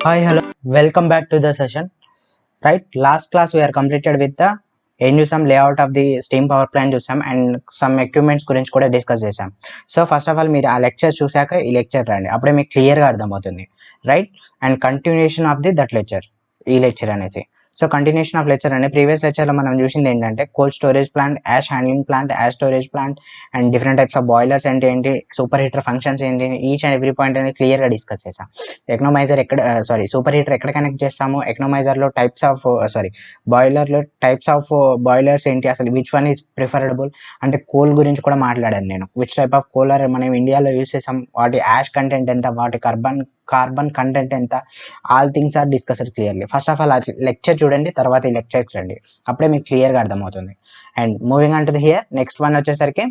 Hi, hello. Welcome back to the session. Right, last class we are completed with the some layout of the steam power plant చూసాం and some equipments గురించి కూడా discuss చేసాం. So first of all మీరు ఆ lecture చూసాక ఈ lecture రండి, అప్పుడే మీకు క్లియర్గా అర్థమవుతుంది. Right, and continuation of the that lecture, ఈ లెక్చర్ అనేసి. సో కంటిన్యూషన్ ఆఫ్ లెక్చర్ అంటే ప్రీవియస్ లెక్చర్లో మనం చూసింది ఏంటంటే cold storage plant, ash handling plant, ash storage plant and different types of boilers అంటే ఏంటి, సూపర్ హీటర్ ఫంక్షన్స్ ఏంటి, ఈచ్ అండ్ ఎవ్రీ పాయింట్ అనేది క్లియర్గా డిస్కస్ చేసాం. ఎకనామైజర్ ఎక్కడ, సూపర్ హీటర్ ఎక్కడ కనెక్ట్ చేస్తాము, ఎకనామైజర్లో టైప్స్ ఆఫ్ బాయిలర్లో టైప్స్ ఆఫ్ బాయిలర్స్ ఏంటి, అసలు విచ్ వన్ ఈజ్ ప్రిఫరబుల్ అంటే కోల్ గురించి కూడా మాట్లాడాను నేను. విచ్ టైప్ ఆఫ్ కూలర్ మనం ఇండియాలో యూస్ చేసాం, వాటి యాష్ కంటెంట్ ఎంత, వాటి కార్బన్ కంటెంట్ ఎంత, all things are discussed clearly. First of all lecture చూడండి, తర్వాత ఈ లెక్చర్కి రండి, అప్పుడే మీకు క్లియర్గా అర్థమవుతుంది. And moving on to the here next one వచ్చేసరికి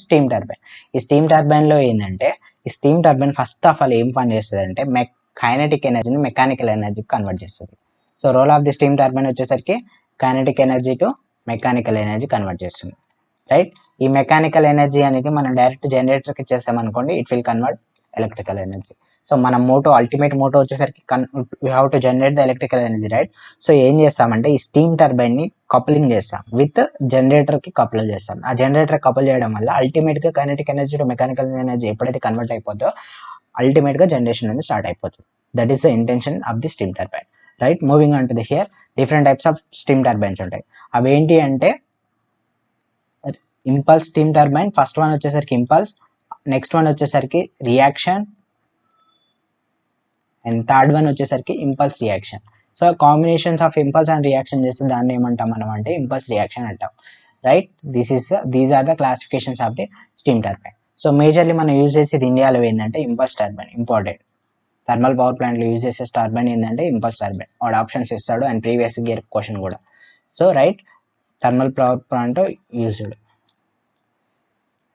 స్టీమ్ టర్బైన్. ఈ స్టీమ్ టర్బైన్లో ఏంటంటే, ఈ steam turbine first of all ఏం పని చేస్తుంది అంటే కైనెటిక్ ఎనర్జీని మెకానికల్ ఎనర్జీకి కన్వర్ట్ చేస్తుంది. So role of the steam turbine వచ్చేసరికి kinetic energy to mechanical energy convert చేస్తుంది. రైట్, ఈ మెకానికల్ ఎనర్జీ అనేది మనం డైరెక్ట్ జనరేటర్కి ఇచ్చేసామనుకోండి, it will convert electrical energy. So మన అల్టిమేట్ మోటో వచ్చేసరికి we have to generate the electrical energy. Right, so ఏం చేస్తామంటే ఈ స్టీమ్ టర్బైన్ ని కప్లింగ్ చేస్తాం విత్ జనరేటర్ కి కపుల్ చేస్తాం. ఆ జనరేటర్ కపుల్ చేయడం వల్ల అల్టిమేట్ గా kinetic energy to mechanical energy ఎప్పుడైతే కన్వర్ట్ అయిపోతుందో అల్టిమేట్ గా జనరేషన్ అనేది స్టార్ట్ అయిపోతుంది. That is the intention of the steam turbine. Right, moving on to the here different types of steam turbines ఉంటాయి. అవి ఏంటి అంటే impulse steam turbine, first one వచ్చేసరికి ఇంపల్స్, నెక్స్ట్ వన్ వచ్చేసరికి రియాక్షన్, అండ్ థర్డ్ వన్ వచ్చేసరికి impulse reaction. So combinations of impulse and reaction చేస్తే దాన్ని ఏమంటాం మనం అంటే ఇంపల్స్ రియాక్షన్ అంటాం. Right, these are the classifications of the steam turbine. So majorly మనం యూజ్ చేసేది ఇండియాలో ఏంటంటే impulse turbine. Important, thermal power ప్లాంట్లో యూజ్ చేసే టర్బైన్ ఏంటంటే ఇంపల్స్ టర్బైన్. వాడు ఆప్షన్స్ ఇస్తాడు అండ్ ప్రీవియస్ ఇయర్ క్వశ్చన్ కూడా. So right, thermal power plant used.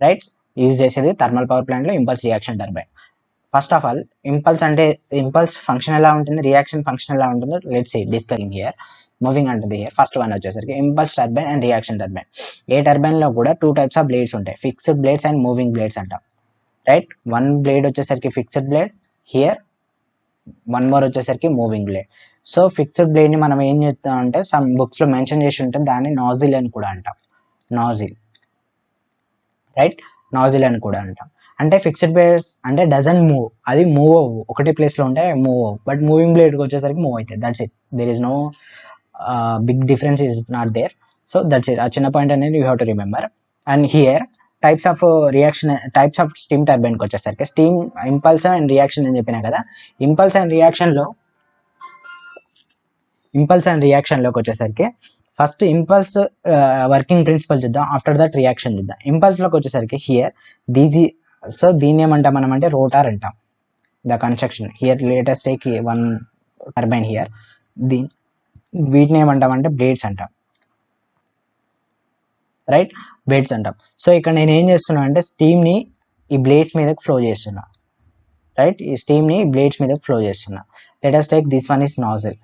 Right, use చేసేది థర్మల్ పవర్ ప్లాంట్లో impulse reaction turbine. First of all impulse function ఎలా ఉంటుంది, రియాక్షన్ ఫంక్షన్ ఎలా ఉంటుందో let's see discussing here. Moving on to the here first one వచ్చేసరికి impulse turbine and reaction turbine. ఏ turbine లో కూడా టూ టైప్స్ ఆఫ్ బ్లేడ్స్ ఉంటాయి, fixed blades and moving blades అంటాం. రైట్, వన్ బ్లేడ్ వచ్చేసరికి fixed blade, here one more వచ్చేసరికి moving blade. So fixed blade ని మనం ఏం చేస్తాం అంటే సమ్ బుక్స్ లో మెన్షన్ చేసి ఉంటుంది, దాన్ని నాజిల్ అని కూడా అంటాం. నాజిల్, రైట్, నాజిల్ అని కూడా అంటాం. అంటే ఫిక్స్డ్ బ్లేడ్స్ అంటే డజన్ మూవ్, అది మూవ్ అవ్వు, ఒకటే ప్లేస్లో ఉంటే మూవ్ అవ్వు. బట్ మూవింగ్ బ్లేడ్కి వచ్చేసరికి మూవ్ అవుతుంది. That's it, there is no big difference is not there. So that's it, ఆ చిన్న పాయింట్ అనేది you have to remember. And here types of steam టర్బైన్కి వచ్చేసరికి స్టీమ్ ఇంపల్స్ అండ్ రియాక్షన్ అని చెప్పినా కదా. ఇంపల్స్ అండ్ రియాక్షన్లోకి వచ్చేసరికి ఫస్ట్ ఇంపల్స్ వర్కింగ్ ప్రిన్సిపల్ చూద్దాం, ఆఫ్టర్ దట్ రియాక్షన్ చూద్దాం. ఇంపల్స్లోకి వచ్చేసరికి హియర్ సో దీన్ని ఏమంటాం మనం అంటే రోటార్ అంటాం. The construction here latest take one turbine here, వీటిని ఏమంటాం అంటే బ్లేడ్స్ అంటాం. రైట్, బ్లేడ్స్ అంటాం. సో ఇక్కడ నేను ఏం చేస్తున్నా అంటే స్టీమ్ని ఈ బ్లేడ్స్ మీదకి ఫ్లో చేస్తున్నా. రైట్, ఈ స్టీమ్ని బ్లేడ్స్ మీదకి ఫ్లో చేస్తున్నా. Latest take this one is nozzle.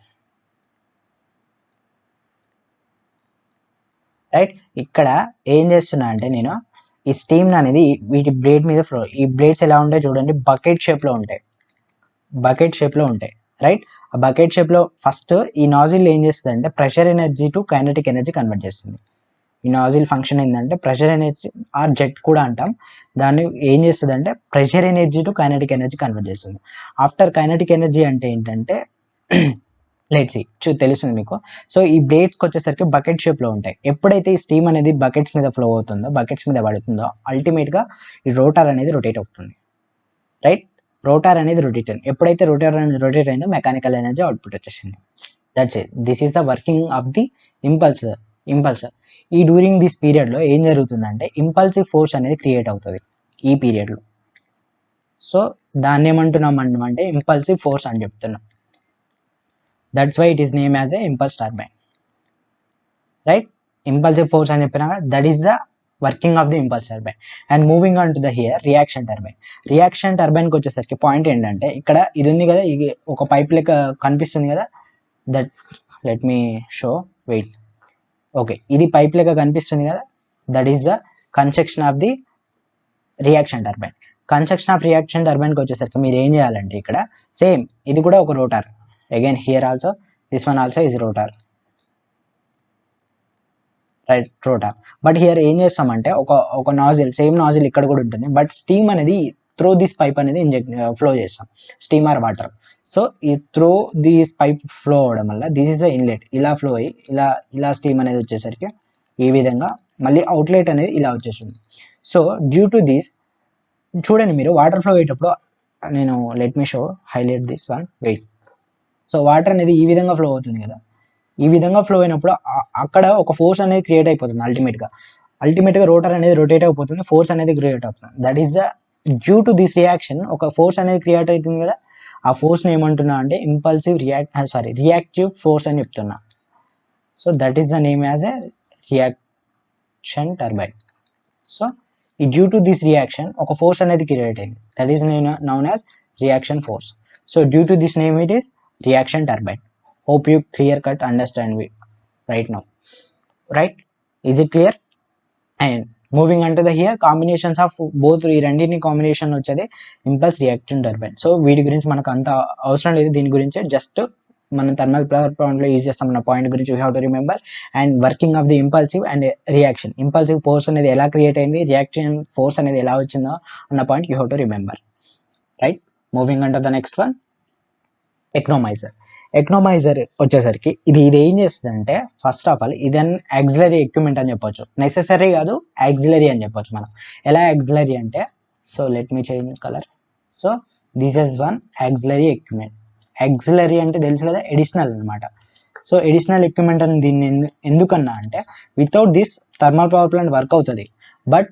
Right, ఇక్కడ ఏం చేస్తున్నా అంటే నేను ఈ స్టీమ్ అనేది వీటి బ్లేడ్ మీద ఫ్లో, ఈ బ్లేడ్స్ ఎలా ఉంటాయి చూడండి, బకెట్ షేప్లో ఉంటాయి. రైట్, ఆ బకెట్ షేప్లో ఫస్ట్ ఈ నాజిల్ ఏం చేస్తుంది అంటే pressure energy to kinetic energy convert చేస్తుంది. ఈ నాజిల్ ఫంక్షన్ ఏంటంటే ప్రెషర్ ఎనర్జీ ఆర్ జెట్ కూడా అంటాం, దాన్ని ఏం చేస్తుంది అంటే pressure energy to kinetic energy convert చేస్తుంది. ఆఫ్టర్ కైనెటిక్ ఎనర్జీ అంటే ఏంటంటే లెట్స్ సీ, తెలుస్తుంది మీకు. సో ఈ బ్లేడ్స్కి వచ్చేసరికి బకెట్ షేప్లో ఉంటాయి. ఎప్పుడైతే ఈ స్టీమ్ అనేది బకెట్స్ మీద ఫ్లో అవుతుందో, బకెట్స్ మీద పడుతుందో అల్టిమేట్గా ఈ రోటార్ అనేది రొటేట్ అవుతుంది. రైట్, రోటార్ అనేది ఎప్పుడైతే రోటార్ అనేది రొటేట్ అయిందో మెకానికల్ ఎనర్జీ అవుట్పుట్ వచ్చేసింది. That's it, this is the working of the impulse. ఈ డ్యూరింగ్ దిస్ పీరియడ్లో ఏం జరుగుతుందంటే ఇంపల్సివ్ ఫోర్స్ అనేది క్రియేట్ అవుతుంది ఈ పీరియడ్లో. సో దాన్ని ఏమంటున్నాం అంటే ఇంపల్సివ్ ఫోర్స్ అని చెప్తున్నాం. That's why it is name as a impulse turbine. Right, impulsive force అని చెప్పినా that is the working of the impulse turbine. And moving on to the here reaction టర్బైన్కి వచ్చేసరికి పాయింట్ ఏంటంటే ఇక్కడ ఇది ఉంది కదా, ఇది ఒక పైప్ లెక్క కనిపిస్తుంది కదా, that let me show, wait, okay, ఇది పైప్ లెక్క కనిపిస్తుంది కదా, that is the construction of the reaction turbine. Construction of reaction టర్బైన్కి వచ్చేసరికి మీరు ఏం చేయాలంటే ఇక్కడ సేమ్ ఇది కూడా ఒక rotor, again here also this one also is rotor, right rotor. But here ఏం చేస్తామంటే ఒక నాజిల్, సేమ్ నాజిల్ ఇక్కడ కూడా ఉంటుంది, బట్ స్టీమ్ అనేది త్రూ దిస్ పైప్ అనేది ఫ్లో చేస్తాం, స్టీమ్ ఆర్ వాటర్. సో ఈ త్రూ దిస్ పైప్ ఫ్లో అవడం వల్ల దిస్ ఇస్ ద ఇన్లెట్, ఇలా ఫ్లో అయ్యి ఇలా స్టీమ్ అనేది వచ్చేసరికి ఈ విధంగా మళ్ళీ అవుట్లెట్ అనేది ఇలా వచ్చేస్తుంది. సో డ్యూ టు దిస్ చూడండి మీరు వాటర్ ఫ్లో అయ్యేటప్పుడు, నేను let me show highlight this one, wait. So water అనేది ఈ విధంగా ఫ్లో అవుతుంది కదా, ఈ విధంగా ఫ్లో అయినప్పుడు అక్కడ ఒక ఫోర్స్ అనేది క్రియేట్ అయిపోతుంది, అల్టిమేట్గా రోటర్ అనేది రొటేట్ అయిపోతుంది, ఫోర్స్ అనేది క్రియేట్ అవుతుంది. That is the due to this reaction ఒక ఫోర్స్ అనేది క్రియేట్ అవుతుంది కదా, ఆ ఫోర్స్ని ఏమంటున్నా అంటే ఇంపల్సివ్ రియాక్టివ్ ఫోర్స్ అని చెప్తున్నా. So that is the name as a reaction turbine. So ఈ డ్యూ టు దిస్ రియాక్షన్ ఒక ఫోర్స్ అనేది క్రియేట్ అయింది, that is noun as reaction force. So due to this name it is reaction turbine. Hope you clear cut understand me right now, right? Is it clear? And moving on to the here combinations of both ఈ రెండింటిని combination వచ్చేది impulse reaction turbine. So వీటి గురించి మనకు అంత అవసరం లేదు, దీని గురించి జస్ట్ మనం థర్మల్ పవర్ ప్లాంట్లో యూజ్ చేస్తామన్న పాయింట్ గురించి you have to remember. And working of the impulsive and reaction, impulsive force అనేది ఎలా క్రియేట్ అయింది, రియాక్షన్ ఫోర్స్ అనేది ఎలా వచ్చిందో అన్న point you have to remember, right? Moving on to the next one, economiser. Economiser వచ్చేసరికి ఇది ఏం చేస్తుంది అంటే, ఫస్ట్ ఆఫ్ ఆల్ ఇది యాక్సిలరీ ఎక్విప్మెంట్ అని చెప్పొచ్చు, నెసెసరీ కాదు యాక్సిలరీ అని చెప్పొచ్చు మనం. ఎలా యాక్సిలరీ అంటే, so let me change colour. So this is one auxiliary equipment. Auxiliary అంటే తెలుసు కదా, ఎడిషనల్ అనమాట. సో ఎడిషనల్ ఎక్విప్మెంట్ అని దీన్ని ఎందుకన్నా అంటే, without this thermal power plant work అవుతుంది, but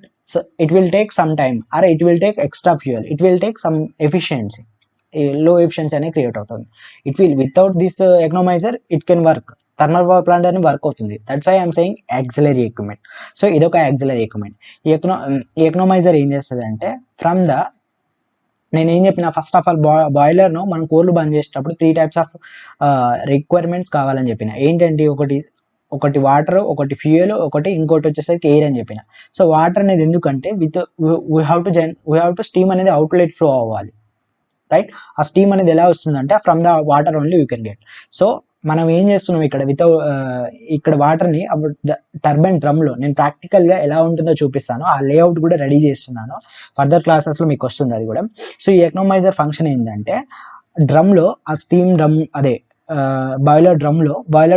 it will take some time or it will take extra fuel, it will take some efficiency, low efficiency అనేది క్రియేట్ అవుతుంది. It will without this economiser it can work, thermal power plant అని work అవుతుంది. That's why I'm saying auxiliary equipment. So ఇదొక auxiliary equipment. ఈ economiser ఏం చేస్తుంది అంటే, from the నేను ఏం చెప్పిన, ఫస్ట్ ఆఫ్ ఆల్ బాయిలర్ను మనం కోర్లు బంద్ చేసేటప్పుడు 3 types ఆఫ్ రిక్వైర్మెంట్స్ కావాలని చెప్పిన. ఏంటంటే ఒకటి వాటర్, ఒకటి ఫ్యూయల్, ఇంకోటి వచ్చేసరికి ఎయిర్ అని చెప్పిన. సో వాటర్ అనేది ఎందుకంటే వీ హ్యావ్ టు స్టీమ్ అనేది అవుట్లెట్ ఫ్లో అవ్వాలి, రైట్? ఆ స్టీమ్ అనేది ఎలా వస్తుందంటే from the water only you can get. So మనం ఏం చేస్తున్నాం ఇక్కడ వాటర్ని టర్బైన్ డ్రమ్లో, నేను ప్రాక్టికల్గా ఎలా ఉంటుందో చూపిస్తాను, ఆ లేఅవుట్ కూడా రెడీ చేస్తున్నాను, ఫర్దర్ క్లాసెస్లో మీకు వస్తుంది అది కూడా. సో ఈ ఎకనామైజర్ ఫంక్షన్ ఏంటంటే, డ్రమ్లో ఆ స్టీమ్ డ్రమ్ అదే బాయిలర్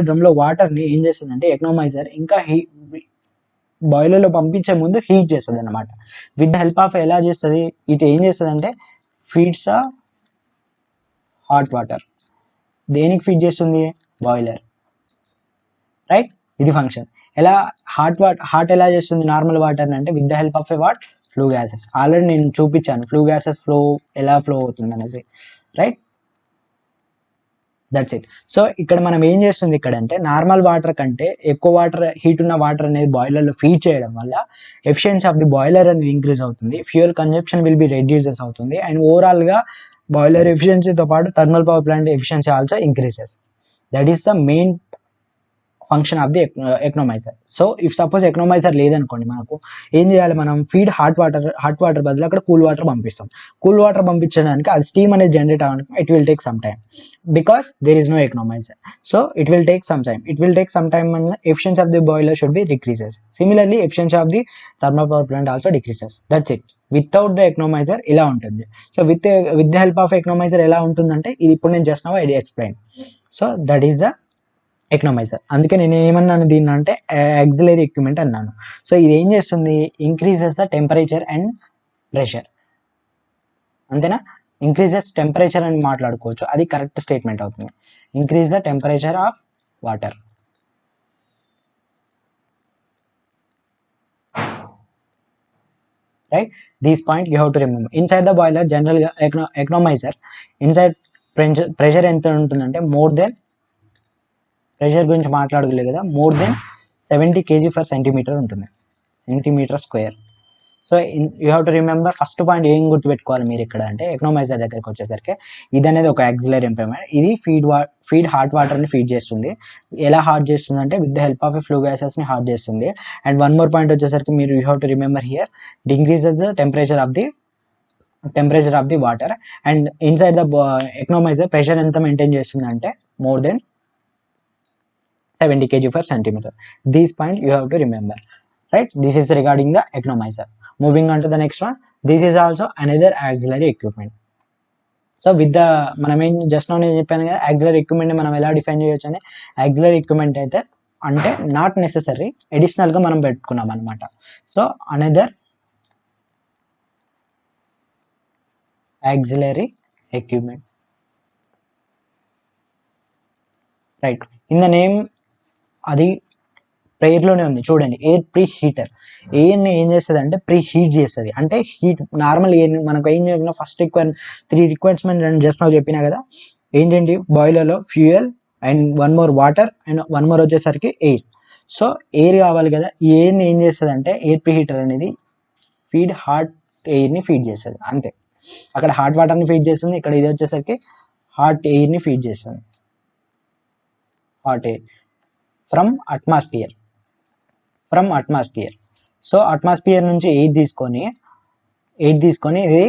డ్రమ్లో వాటర్ని ఏం చేస్తుందంటే ఎకనామైజర్ ఇంకా బాయిలర్లో పంపించే ముందు హీట్ చేస్తుంది అనమాట. విత్ ద హెల్ప్ ఆఫ్ ఎలా చేస్తుంది, ఇటు ఏం చేస్తుంది అంటే ఫీడ్స్ హాట్ వాటర్. దేనికి ఫీడ్ చేస్తుంది? Boiler, right? ఇది ఫంక్షన్. ఎలా హాట్ ఎలా చేస్తుంది నార్మల్ వాటర్ అంటే, with the help of A flu gases. Already నేను చూపించాను ఫ్లూ గ్యాసెస్ ఎలా ఫ్లో అవుతుంది అనేసి, రైట్? That's it. సో ఇక్కడ మనం ఏం చేస్తుంది ఇక్కడ అంటే, నార్మల్ వాటర్ కంటే ఎక్కువ వాటర్, హీట్ ఉన్న వాటర్ అనేది బాయిలర్లో ఫీడ్ చేయడం వల్ల ఎఫిషియన్సీ ఆఫ్ ది బాయిలర్ అనేది ఇంక్రీజ్ అవుతుంది, fuel consumption will be reduces అవుతుంది, అండ్ ఓవరాల్గా బాయిలర్ ఎఫిషియన్సీతో పాటు thermal power plant efficiency also increases. That is the main function of the economiser. So if suppose economiser లేదనుకోండి, మనకు ఏం చేయాలి, మనం ఫీడ్ హాట్ వాటర్ బదులు అక్కడ కూల్ వాటర్ పంపిస్తాం. కూల్ వాటర్ పంపించడానికి అది స్టీమ్ అనేది జనరేట్ అవ్వడానికి it will take some time, because there is no economiser. So it will take some time and efficiency of the boiler should be decreases. Similarly efficiency of the thermal power plant also decreases. That's it. Without the economiser ఇలా ఉంటుంది. So with the help of economiser ఎలా ఉంటుందంటే, ఇది ఇప్పుడు నేను just now I explain. So that is the economiser. అందుకే నేను ఏమన్నాను దీన్ని అంటే యాక్సిలరీ ఎక్విప్మెంట్ అన్నాను. సో ఇది ఏం చేస్తుంది, increases the temperature and pressure, అంతేనా? ఇంక్రీజెస్ టెంపరేచర్ అని మాట్లాడుకోవచ్చు, అది కరెక్ట్ స్టేట్మెంట్ అవుతుంది. Increase the temperature of water, right? This point you have to remember. Inside the boiler general economizer, inside pressure ఎంత ఉంటుందంటే మోర్ దెన్, ప్రెషర్ గురించి మాట్లాడగలే కదా, more than 70 kg per centimeter ఉంటుంది, centimetre square. So you have to remember, first point ఏం గుర్తుపెట్టుకోవాలి మీరు ఇక్కడ అంటే, ఎకనామైజర్ దగ్గరికి వచ్చేసరికి ఇది అనేది ఒక యాక్సిలరీ ఇంప్లిమెంట్. ఇది ఫీడ్ హాట్ వాటర్ని ఫీడ్ చేస్తుంది. ఎలా హాట్ చేస్తుంది అంటే, with the help of flue గ్యాసెస్ని హాట్ చేస్తుంది. అండ్ వన్ మోర్ పాయింట్ వచ్చేసరికి మీరు you have to remember here, increases the temperature of the temperature of the water, and inside the economiser pressure ఎంత maintain చేస్తుందంటే more than 70 kg per centimeter. This point you have to remember, right? This is regarding the economizer. Moving on to the next one, this is also another auxiliary equipment. So with the మనం ఏం just నేను చెప్పాను కదా, auxiliary equipment మనం ఎలా define చేయొచ్చు అని. Auxiliary equipment అయితే అంటే నాట్ నెసెసరీ, అడిషనల్గా మనం పెట్టుకున్నాం అనమాట. So another auxiliary equipment, right. In the name అది ప్రేయర్లోనే ఉంది చూడండి, ఎయిర్ ప్రీ హీటర్. ఎయిర్ని ఏం చేస్తుంది అంటే ప్రీ హీట్ చేస్తుంది. అంటే హీట్ నార్మల్ ఎయిర్ మనకు ఏం చెప్పినా ఫస్ట్ త్రీ రిక్వైర్మెంట్ నేను జస్ట్ నాకు చెప్పినా కదా, ఏంటండి బాయిలర్లో fuel and one more water and one more వచ్చేసరికి ఎయిర్. సో ఎయిర్ కావాలి కదా, ఈ ఎయిర్ని ఏం చేస్తుంది అంటే ఎయిర్ ప్రీ హీటర్ అనేది ఫీడ్ హాట్ ఎయిర్ని ఫీడ్ చేస్తుంది అంతే. అక్కడ హాట్ వాటర్ని ఫీడ్ చేస్తుంది, ఇక్కడ ఇది వచ్చేసరికి హాట్ ఎయిర్ని ఫీడ్ చేస్తుంది. Hot air from atmosphere, so atmosphere నుంచి ఎయిర్ తీసుకొని ఇది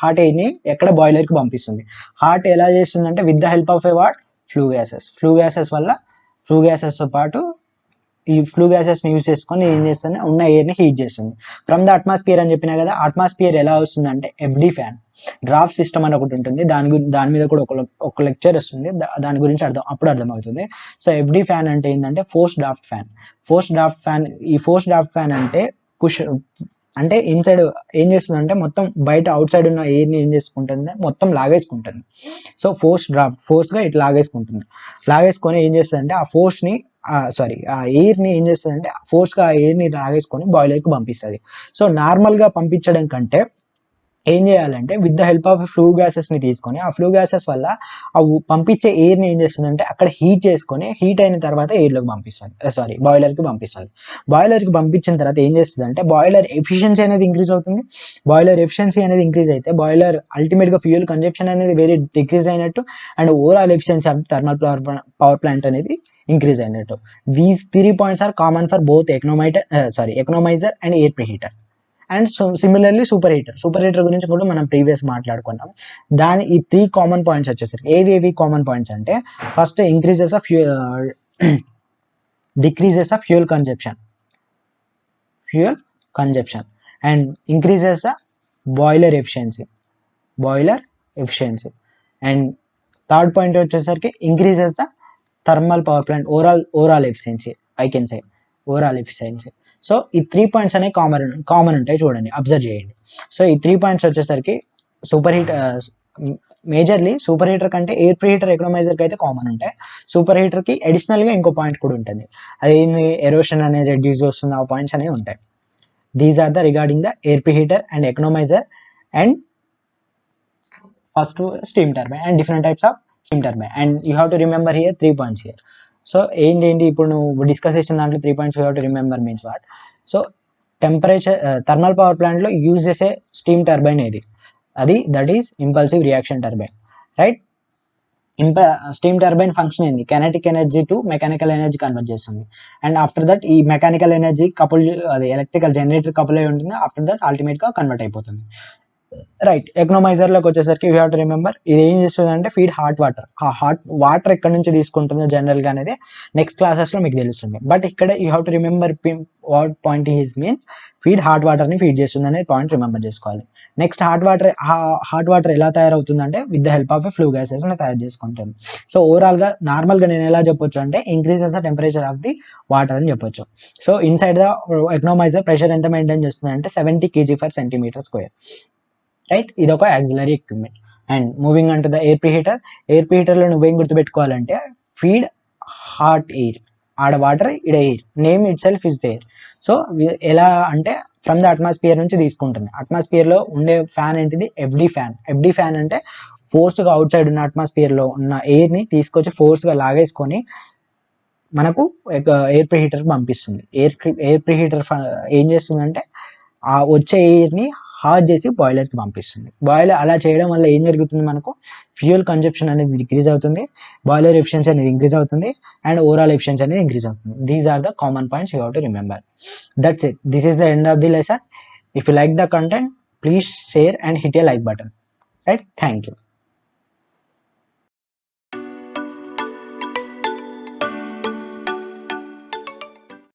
హాట్ ఎయిర్ని ఎక్కడ బాయిలర్కి పంపిస్తుంది. హాట్ ఎలా చేస్తుందంటే with the help of a what flue గ్యాసెస్తో పాటు ఈ ఫ్లూ గ్యాసెస్ని యూజ్ చేసుకొని ఏం చేస్తుంది, ఉన్న ఎయిర్ని హీట్ చేస్తుంది. ఫ్రమ్ ద అట్మాస్ఫియర్ అని చెప్పినా కదా, అట్మాస్ఫియర్ ఎలా వస్తుందంటే ఎఫ్డి ఫ్యాన్, డ్రాఫ్ట్ సిస్టమ్ అని ఒకటి ఉంటుంది, దాని మీద కూడా ఒక లెక్చర్ వస్తుంది, దాని గురించి అప్పుడు అర్థమవుతుంది. సో ఎఫ్డి ఫ్యాన్ అంటే ఏంటంటే ఫోర్స్ డ్రాఫ్ట్ ఫ్యాన్. ఈ ఫోర్స్ డ్రాఫ్ట్ ఫ్యాన్ అంటే పుష్ అంటే ఇన్సైడ్ ఏం చేస్తుందంటే మొత్తం బయట అవుట్ సైడ్ ఉన్న ఎయిర్ని ఏం చేసుకుంటుంది, మొత్తం లాగేసుకుంటుంది. సో ఫోర్స్గా ఇట్లా లాగేసుకొని ఏం చేస్తుందంటే ఆ ఫోర్స్ని ఆ ఎయిర్ని ఏం చేస్తుందంటే ఫోర్స్గా ఆ ఎయిర్ని లాగేసుకొని బాయిలర్కి పంపిస్తుంది. సో నార్మల్గా పంపించడం కంటే ఏం చేయాలంటే with the help of flue గ్యాసెస్ని తీసుకొని ఆ ఫ్లూ గ్యాసెస్ వల్ల ఆ పంపించే ఎయిర్ని ఏం చేస్తుందంటే అక్కడ హీట్ చేసుకొని హీట్ అయిన తర్వాత ఎయిర్లోకి పంపిస్తుంది, బాయిలర్కి పంపిస్తుంది. బాయిలర్కి పంపించిన తర్వాత ఏం చేస్తుందంటే బాయిలర్ ఎఫిషియన్సీ అనేది ఇంక్రీజ్ అవుతుంది. బాయిలర్ ఎఫిషియన్సీ అనేది ఇంక్రీజ్ అయితే బాయిలర్ అల్టిమేట్గా ఫ్యూయల్ కన్జంప్షన్ అనేది వెరీ డిక్రీజ్ అయినట్టు, and overall efficiency of thermal power plant అనేది ఇంక్రీజ్ అయినట్టు. These 3 points are common for both economiser and air pre heater. And similarly super heater గురించి కూడా మనం ప్రీవియస్ మాట్లాడుకున్నాం. ఈ 3 కామన్ పాయింట్స్ వచ్చేసరికి ఏవి కామన్ పాయింట్స్ అంటే first decreases of fuel consumption and increases the boiler efficiency and third point వచ్చేసరికి increases the thermal power plant overall efficiency. So ఈ 3 points అనేవి కామన్ ఉంటాయి చూడండి, అబ్జర్వ్ చేయండి. సో ఈ 3 points వచ్చేసరికి మేజర్లీ సూపర్ హీటర్ కంటే ఎయిర్ ప్రీ హీటర్ ఎకనామైజర్కి అయితే కామన్ ఉంటాయి. సూపర్ హీటర్కి అడిషనల్గా ఇంకో పాయింట్ కూడా ఉంటుంది, అది ఎరోషన్ అనేది రెడ్యూస్ వస్తుంది, ఆ పాయింట్స్ అనేవి ఉంటాయి. These are the regarding the air pre heater and economiser and first steam turbine and different types of steam turbine. And you have to remember here 3 points here. So ఏంటి ఇప్పుడు నువ్వు discuss చేసిన దాంట్లో 3 points you have to remember means what. So thermal power ప్లాంట్లో use చేసే steam turbine that is impulsive reaction turbine, right. Steam turbine function ఏంది, kinetic energy to mechanical energy convert చేస్తుంది. And after that ఈ mechanical energy electrical generator couple అయి ఉంటుంది, after that అల్టిమేట్గా convert అయిపోతుంది, right. ఎకనామైజర్లోకి వచ్చేసరికి యూ హ్యావ్ టు రిమెంబర్ ఇది ఏం చేస్తుంది అంటే ఫీడ్ హాట్ వాటర్. ఆ హాట్ వాటర్ ఎక్కడి నుంచి తీసుకుంటుందో జనరల్గా అనేది నెక్స్ట్ క్లాసెస్లో మీకు తెలుస్తుంది. బట్ ఇక్కడ you have to remember what point is means feed hot వాటర్ని ఫీడ్ చేస్తుంది అనే పాయింట్ రిమెంబర్ చేసుకోవాలి. నెక్స్ట్ హాట్ వాటర్ ఎలా తయారవుతుందంటే with the help of flue గ్యాసెస్ని తయారు చేసుకుంటుంది. సో ఓవరాల్గా నార్మల్గా నేను ఎలా చెప్పొచ్చు అంటే increases the temperature of the water అని చెప్పొచ్చు. So inside the economiser pressure ఎంత మెయింటైన్ చేస్తుంది అంటే 70 kg/cm², రైట్. ఇది ఒక auxiliary equipment. And moving on to the air pre హీటర్లో నువ్వేం గుర్తుపెట్టుకోవాలంటే ఫీడ్ హాట్ ఎయిర్, ఆడ వాటర్ ఇడ air, name it self is air. So ఎలా అంటే ఫ్రమ్ ద అట్మాస్ఫియర్ నుంచి తీసుకుంటుంది. అట్మాస్ఫియర్లో ఉండే ఫ్యాన్ ఏంటిది, ఎఫ్డి ఫ్యాన్ అంటే ఫోర్స్గా అవుట్ సైడ్ ఉన్న అట్మాస్ఫియర్లో ఉన్న ఎయిర్ని తీసుకొచ్చి ఫోర్స్గా లాగేసుకొని మనకు ఎయిర్ ప్రీ హీటర్కి పంపిస్తుంది. ఎయిర్ ప్రీ హీటర్ ఏం చేస్తుందంటే ఆ వచ్చే ఎయిర్ని హాట్ చేసి బాయిలర్కి పంపిస్తుంది. బాయిలర్ అలా చేయడం వల్ల ఏం జరుగుతుంది, మనకు ఫ్యూయల్ కన్జంప్షన్ అనేది డిక్రీజ్ అవుతుంది, బాయిలర్ ఎఫిషియన్సీ అనేది ఇంక్రీజ్ అవుతుంది, అండ్ ఓవరాల్ ఎఫిషియన్సీ అనేది ఇంక్రీజ్ అవుతుంది. These are the common points you have to remember. That's it. This is the end of the lesson. If you like the content, please share and hit a like button. Right? Thank you.